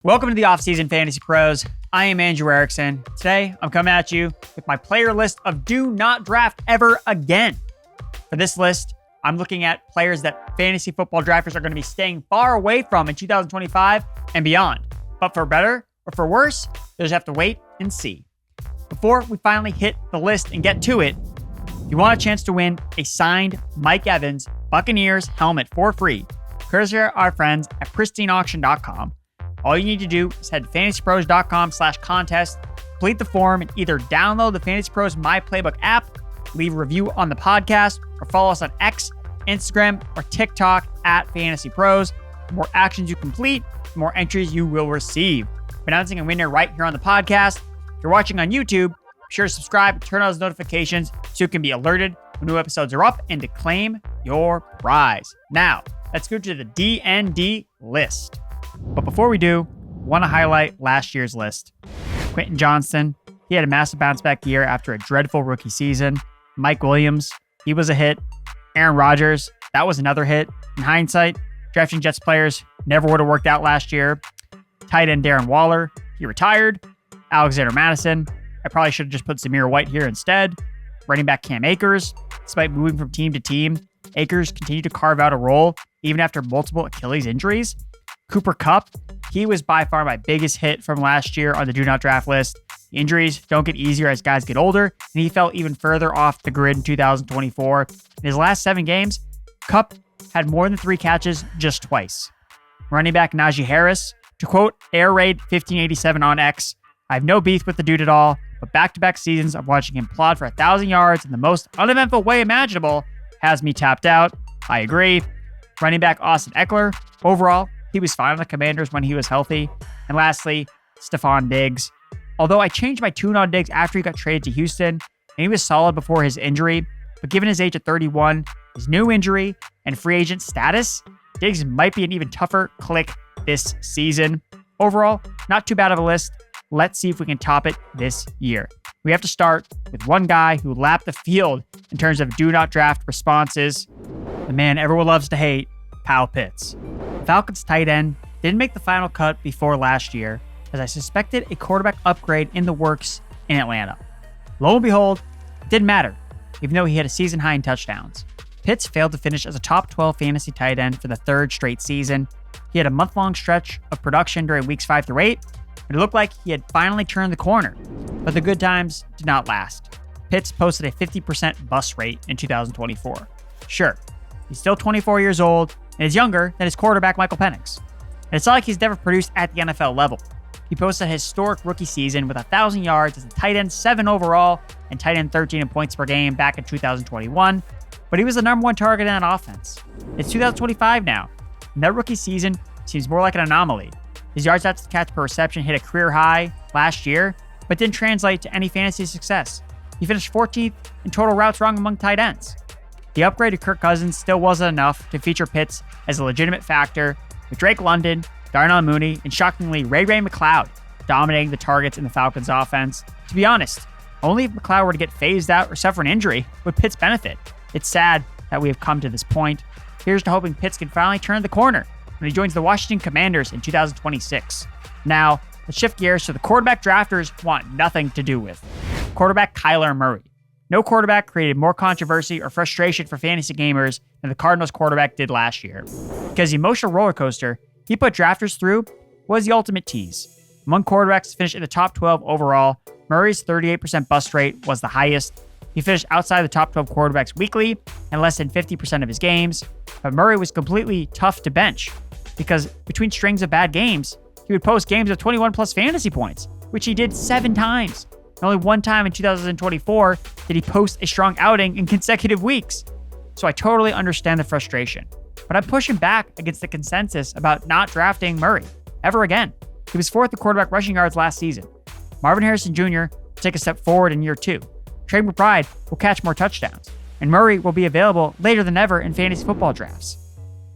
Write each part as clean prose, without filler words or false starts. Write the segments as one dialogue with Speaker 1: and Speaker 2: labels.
Speaker 1: Welcome to the Offseason Fantasy Pros. I am Andrew Erickson. Today, I'm coming at you with my player list of do not draft ever again. For this list, I'm looking at players that fantasy football drafters are going to be staying far away from in 2025 and beyond. But for better or for worse, you'll just have to wait and see. Before we finally hit the list and get to it, you want a chance to win a signed Mike Evans Buccaneers helmet for free, courtesy of our friends at pristineauction.com. All you need to do is head to fantasypros.com/contest, complete the form, and either download the Fantasy Pros My Playbook app, leave a review on the podcast, or follow us on X, Instagram, or TikTok at Fantasy Pros. The more actions you complete, the more entries you will receive. We're announcing a winner right here on the podcast. If you're watching on YouTube, be sure to subscribe and turn on those notifications so you can be alerted when new episodes are up and to claim your prize. Now, let's go to the DND list. But before we do, I want to highlight last year's list. Quentin Johnston, he had a massive bounce back year after a dreadful rookie season. Mike Williams, he was a hit. Aaron Rodgers, that was another hit. In hindsight, drafting Jets players never would have worked out last year. Tight end Darren Waller, he retired. Alexander Madison, I probably should have just put Zamir White here instead. Running back Cam Akers, despite moving from team to team, Akers continued to carve out a role even after multiple Achilles injuries. Cooper Kupp, he was by far my biggest hit from last year on the do not draft list. The injuries don't get easier as guys get older, and he fell even further off the grid in 2024. In his last 7 games, Kupp had more than 3 catches just twice. Running back Najee Harris, to quote Air Raid 1587 on X, I have no beef with the dude at all, but back-to-back seasons of watching him plod for 1,000 yards in the most uneventful way imaginable has me tapped out. I agree. Running back Austin Eckler, overall, he was fine on the Commanders when he was healthy. And lastly, Stephon Diggs. Although I changed my tune on Diggs after he got traded to Houston, and he was solid before his injury, but given his age at 31, his new injury, and free agent status, Diggs might be an even tougher click this season. Overall, not too bad of a list. Let's see if we can top it this year. We have to start with one guy who lapped the field in terms of do not draft responses. The man everyone loves to hate, Kyle Pitts. Falcons tight end didn't make the final cut before last year, as I suspected a quarterback upgrade in the works in Atlanta. Lo and behold, it didn't matter, even though he had a season high in touchdowns. Pitts failed to finish as a top 12 fantasy tight end for the 3rd straight season. He had a month-long stretch of production during weeks 5 through 8, and it looked like he had finally turned the corner, but the good times did not last. Pitts posted a 50% bust rate in 2024. Sure, he's still 24 years old, and is younger than his quarterback, Michael Penix. And it's not like he's never produced at the NFL level. He posted a historic rookie season with 1,000 yards as a tight end 7 overall and tight end 13 in points per game back in 2021, but he was the number 1 target in that offense. It's 2025 now, and that rookie season seems more like an anomaly. His yards after the catch per reception hit a career high last year, but didn't translate to any fantasy success. He finished 14th in total routes run among tight ends. The upgrade to Kirk Cousins still wasn't enough to feature Pitts as a legitimate factor, with Drake London, Darnell Mooney, and shockingly Ray McCloud dominating the targets in the Falcons offense. To be honest, only if McCloud were to get phased out or suffer an injury would Pitts benefit. It's sad that we have come to this point. Here's to hoping Pitts can finally turn the corner when he joins the Washington Commanders in 2026. Now, let's shift gears to the quarterback drafters want nothing to do with. Quarterback Kyler Murray. No quarterback created more controversy or frustration for fantasy gamers than the Cardinals quarterback did last year. Because the emotional roller coaster he put drafters through was the ultimate tease. Among quarterbacks to finish in the top 12 overall, Murray's 38% bust rate was the highest. He finished outside the top 12 quarterbacks weekly in less than 50% of his games, but Murray was completely tough to bench because between strings of bad games, he would post games of 21 plus fantasy points, which he did 7 times. Only one time in 2024 did he post a strong outing in consecutive weeks. So I totally understand the frustration, but I'm pushing back against the consensus about not drafting Murray ever again. He was 4th in quarterback rushing yards last season. Marvin Harrison Jr. will take a step forward in year 2. Trey McBride will catch more touchdowns, and Murray will be available later than ever in fantasy football drafts.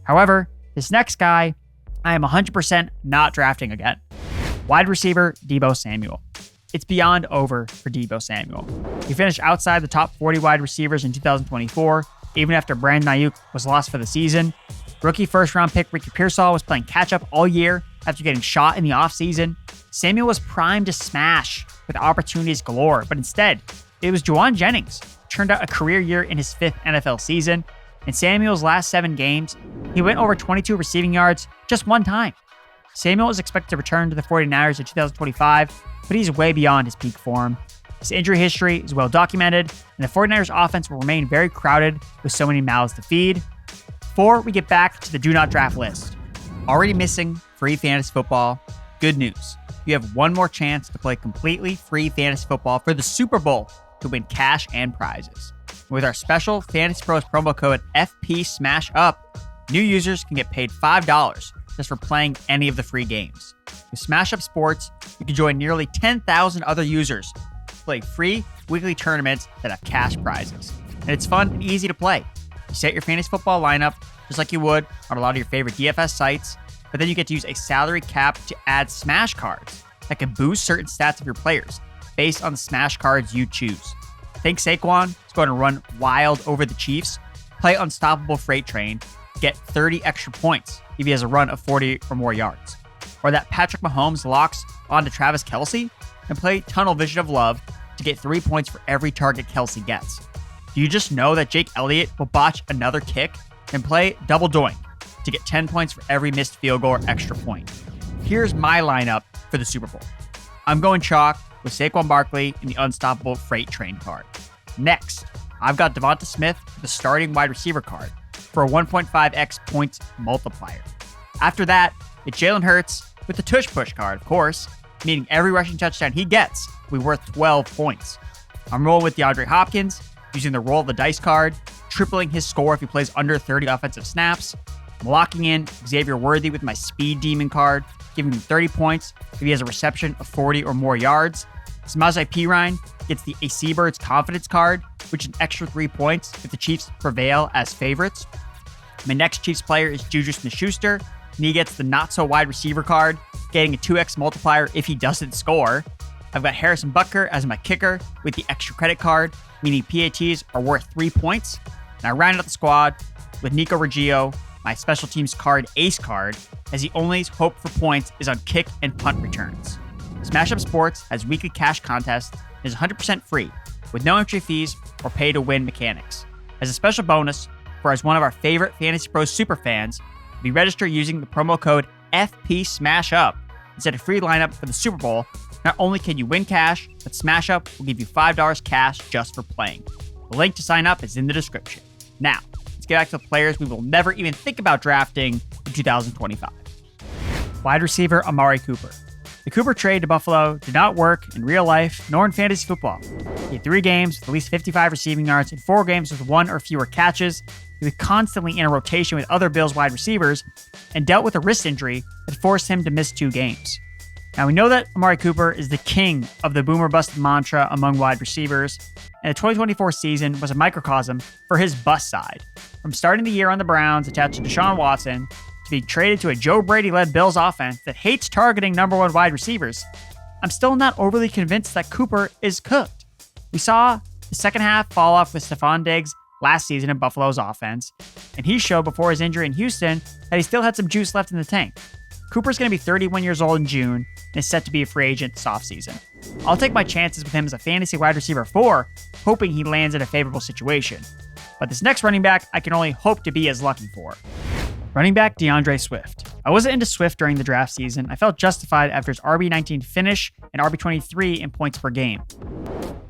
Speaker 1: However, this next guy, I am 100% not drafting again. Wide receiver Deebo Samuel. It's beyond over for Deebo Samuel. He finished outside the top 40 wide receivers in 2024, even after Brandon Ayuk was lost for the season. Rookie first-round pick Ricky Pearsall was playing catch-up all year after getting shot in the offseason, Samuel was primed to smash with opportunities galore, but instead, it was Juwan Jennings. Turned out a career year in his 5th NFL season. In Samuel's last 7 games, he went over 22 receiving yards just one time. Samuel is expected to return to the 49ers in 2025, but he's way beyond his peak form. His injury history is well documented, and the 49ers offense will remain very crowded with so many mouths to feed. Before we get back to the do not draft list, already missing free fantasy football? Good news. You have one more chance to play completely free fantasy football for the Super Bowl to win cash and prizes. With our special FantasyPros promo code FPSmashUp, new users can get paid $5 just for playing any of the free games. With Smash Up Sports, you can join nearly 10,000 other users to play free weekly tournaments that have cash prizes. And it's fun and easy to play. You set your fantasy football lineup just like you would on a lot of your favorite DFS sites, but then you get to use a salary cap to add Smash cards that can boost certain stats of your players based on the Smash cards you choose. Think Saquon is going to run wild over the Chiefs, play Unstoppable Freight Train, get 30 extra points if he has a run of 40 or more yards. Or that Patrick Mahomes locks onto Travis Kelce and play Tunnel Vision of Love to get 3 points for every target Kelce gets. Do you just know that Jake Elliott will botch another kick and play Double Doink to get 10 points for every missed field goal or extra point? Here's my lineup for the Super Bowl. I'm going chalk with Saquon Barkley in the Unstoppable Freight Train card. Next, I've got Devonta Smith with the starting wide receiver card for a 1.5x points multiplier. After that, it's Jalen Hurts with the Tush Push card, of course, meaning every rushing touchdown he gets will be worth 12 points. I'm rolling with DeAndre Hopkins, using the Roll of the Dice card, tripling his score if he plays under 30 offensive snaps. I'm locking in Xavier Worthy with my Speed Demon card, giving him 30 points if he has a reception of 40 or more yards. Samaje Perine gets the AC Birds Confidence card, which is an extra 3 points if the Chiefs prevail as favorites. My next Chiefs player is Juju Smith-Schuster, and he gets the not-so-wide receiver card, getting a 2x multiplier if he doesn't score. I've got Harrison Butker as my kicker with the extra credit card, meaning PATs are worth 3 points. And I rounded out the squad with Nico Reggio, my special teams card ace card, as the only hope for points is on kick and punt returns. Smash Up Sports has weekly cash contests and is 100% free, with no entry fees or pay-to-win mechanics. As a special bonus, for as one of our favorite FantasyPros superfans, if you register using the promo code FPSmashUp and set a free lineup for the Super Bowl, not only can you win cash, but Smash Up will give you $5 cash just for playing. The link to sign up is in the description. Now, let's get back to the players we will never even think about drafting in 2025. Wide receiver Amari Cooper. The Cooper trade to Buffalo did not work in real life nor in fantasy football. He had 3 games with at least 55 receiving yards and 4 games with 1 or fewer catches. He was constantly in a rotation with other Bills wide receivers and dealt with a wrist injury that forced him to miss 2 games. Now, we know that Amari Cooper is the king of the boomer bust mantra among wide receivers, and the 2024 season was a microcosm for his bust side. From starting the year on the Browns attached to Deshaun Watson, to being traded to a Joe Brady-led Bills offense that hates targeting number 1 wide receivers, I'm still not overly convinced that Cooper is cooked. We saw the second half fall off with Stephon Diggs last season in Buffalo's offense, and he showed before his injury in Houston that he still had some juice left in the tank. Cooper's going to be 31 years old in June and is set to be a free agent this offseason. I'll take my chances with him as a fantasy wide receiver 4, hoping he lands in a favorable situation. But this next running back, I can only hope to be as lucky for. Running back DeAndre Swift. I wasn't into Swift during the draft season. I felt justified after his RB19 finish and RB23 in points per game.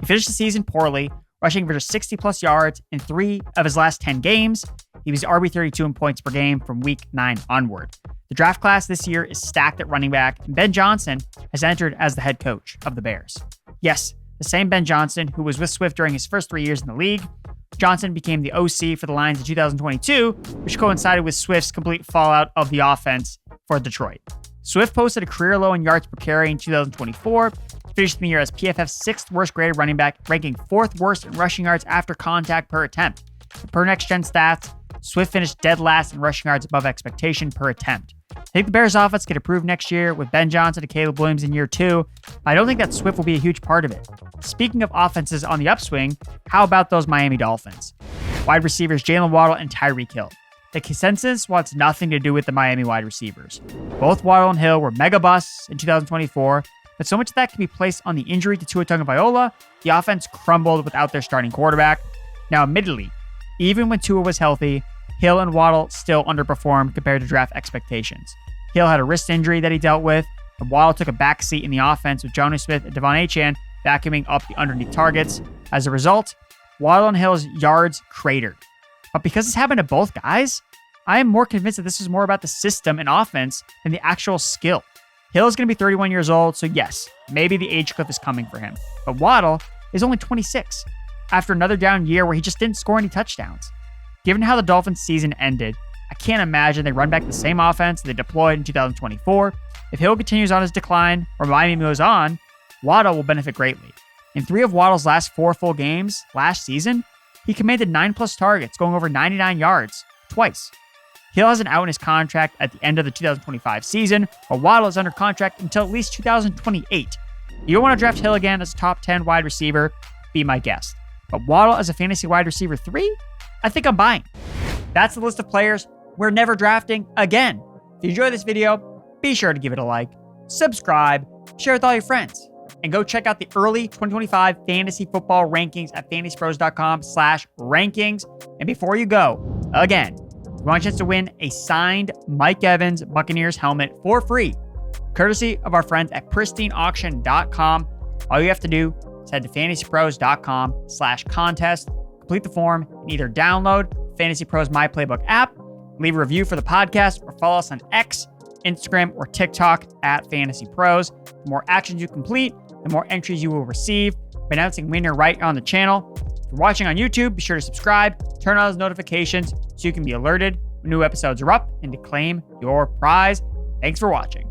Speaker 1: He finished the season poorly, rushing for just 60-plus yards in 3 of his last 10 games. He was RB32 in points per game from week 9 onward. The draft class this year is stacked at running back, and Ben Johnson has entered as the head coach of the Bears. Yes, the same Ben Johnson who was with Swift during his first 3 years in the league. Johnson became the OC for the Lions in 2022, which coincided with Swift's complete fallout of the offense for Detroit. Swift posted a career low in yards per carry in 2024, finished the year as PFF's 6th worst graded running back, ranking 4th worst in rushing yards after contact per attempt. Per Next Gen Stats, Swift finished dead last in rushing yards above expectation per attempt. I think the Bears offense could improve next year with Ben Johnson and Caleb Williams in year 2, but I don't think that Swift will be a huge part of it. Speaking of offenses on the upswing, how about those Miami Dolphins? Wide receivers Jaylen Waddle and Tyreek Hill. the consensus wants nothing to do with the Miami wide receivers. Both Waddle and Hill were mega busts in 2024, but so much of that can be placed on the injury to Tua Tagovailoa. The offense crumbled without their starting quarterback. Now, admittedly, even when Tua was healthy, Hill and Waddle still underperformed compared to draft expectations. Hill had a wrist injury that he dealt with, and Waddle took a backseat in the offense with Jonnu Smith and Devon Achane vacuuming up the underneath targets. As a result, Waddle and Hill's yards cratered. But because this happened to both guys, I am more convinced that this is more about the system and offense than the actual skill. Hill is going to be 31 years old, so yes, maybe the age cliff is coming for him. But Waddle is only 26, after another down year where he just didn't score any touchdowns. Given how the Dolphins' season ended, I can't imagine they run back the same offense they deployed in 2024. If Hill continues on his decline, or Miami moves on, Waddle will benefit greatly. In 3 of Waddle's last 4 full games last season, he commanded 9+ targets, going over 99 yards, twice. Hill has an out in his contract at the end of the 2025 season, while Waddle is under contract until at least 2028. You don't want to draft Hill again as a top 10 wide receiver, be my guest. But Waddle as a fantasy wide receiver 3? I think I'm buying. That's the list of players we're never drafting again. If you enjoyed this video, be sure to give it a like, subscribe, share with all your friends, and go check out the early 2025 fantasy football rankings at fantasypros.com/rankings. And before you go, again, you want a chance to win a signed Mike Evans Buccaneers helmet for free, courtesy of our friends at pristineauction.com. All you have to do is head to fantasypros.com/contest, complete the form, and either download Fantasy Pros My Playbook app, leave a review for the podcast, or follow us on X, Instagram, or TikTok at Fantasy Pros. The more actions you complete, the more entries you will receive. We're announcing winner right on the channel. If you're watching on YouTube, be sure to subscribe, turn on those notifications so you can be alerted when new episodes are up and to claim your prize. Thanks for watching.